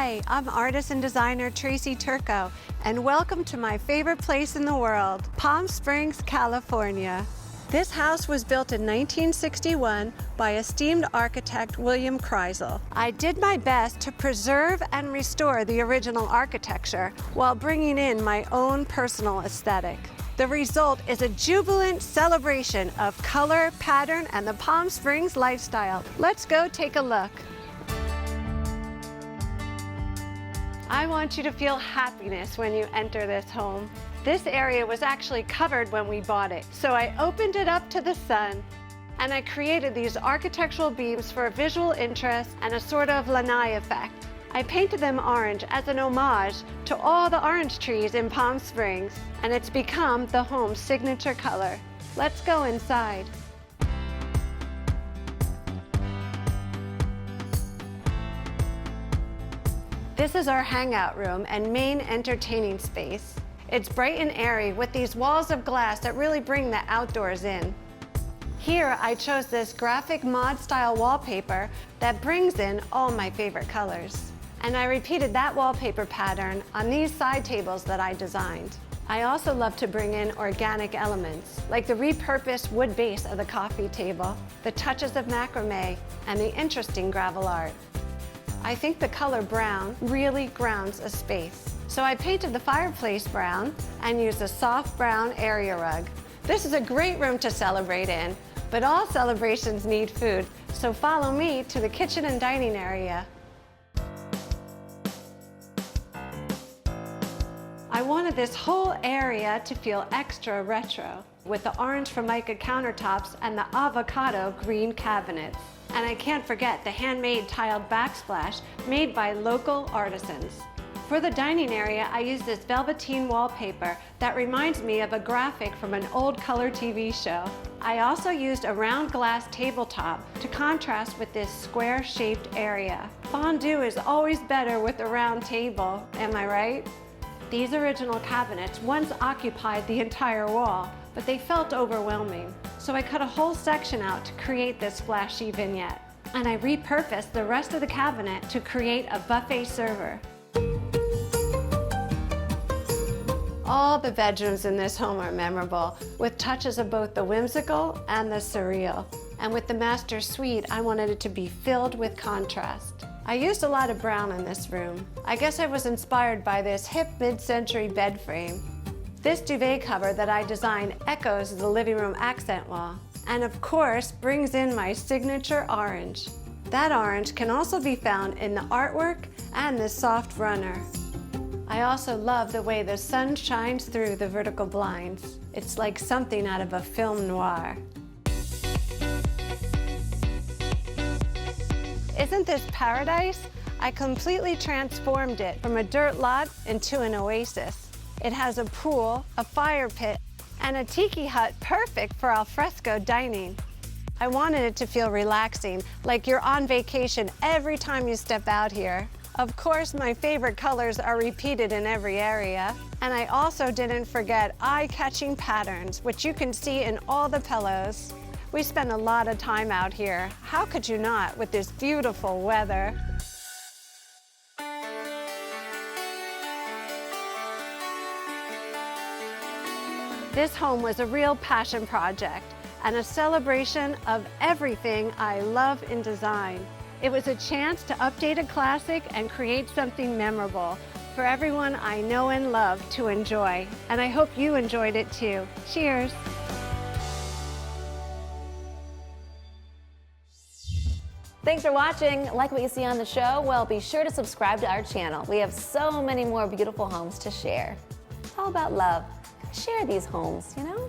Hi, I'm artist and designer Tracy Turco, and welcome to my favorite place in the world, Palm Springs, California. This house was built in 1961 by esteemed architect William Kreisel. I did my best to preserve and restore the original architecture while bringing in my own personal aesthetic. The result is a jubilant celebration of color, pattern, and the Palm Springs lifestyle. Let's go take a look. I want you to feel happiness when you enter this home. This area was actually covered when we bought it, so I opened it up to the sun, and I created these architectural beams for visual interest and a sort of Lanai effect. I painted them orange as an homage to all the orange trees in Palm Springs, and it's become the home's signature color. Let's go inside. This is our hangout room and main entertaining space. It's bright and airy with these walls of glass that really bring the outdoors in. Here I chose this graphic mod style wallpaper that brings in all my favorite colors. And I repeated that wallpaper pattern on these side tables that I designed. I also love to bring in organic elements, like the repurposed wood base of the coffee table, the touches of macrame, and the interesting gravel art. I think the color brown really grounds a space. So I painted the fireplace brown and used a soft brown area rug. This is a great room to celebrate in, but all celebrations need food, so follow me to the kitchen and dining area. I wanted this whole area to feel extra retro, with the orange Formica countertops and the avocado green cabinets. And I can't forget the handmade tiled backsplash made by local artisans. For the dining area, I used this velveteen wallpaper that reminds me of a graphic from an old color TV show. I also used a round glass tabletop to contrast with this square-shaped area. Fondue is always better with a round table, am I right? These original cabinets once occupied the entire wall, but they felt overwhelming. So I cut a whole section out to create this flashy vignette. And I repurposed the rest of the cabinet to create a buffet server. All the bedrooms in this home are memorable, with touches of both the whimsical and the surreal. And with the master suite, I wanted it to be filled with contrast. I used a lot of brown in this room. I guess I was inspired by this hip mid-century bed frame. This duvet cover that I designed echoes the living room accent wall, and of course brings in my signature orange. That orange can also be found in the artwork and this soft runner. I also love the way the sun shines through the vertical blinds. It's like something out of a film noir. Isn't this paradise? I completely transformed it from a dirt lot into an oasis. It has a pool, a fire pit, and a tiki hut perfect for al fresco dining. I wanted it to feel relaxing, like you're on vacation every time you step out here. Of course, my favorite colors are repeated in every area. And I also didn't forget eye-catching patterns, which you can see in all the pillows. We spend a lot of time out here. How could you not with this beautiful weather? This home was a real passion project and a celebration of everything I love in design. It was a chance to update a classic and create something memorable for everyone I know and love to enjoy. And I hope you enjoyed it too. Cheers. Thanks for watching. Like what you see on the show? Well, be sure to subscribe to our channel. We have so many more beautiful homes to share. How about love? Share these homes, you know?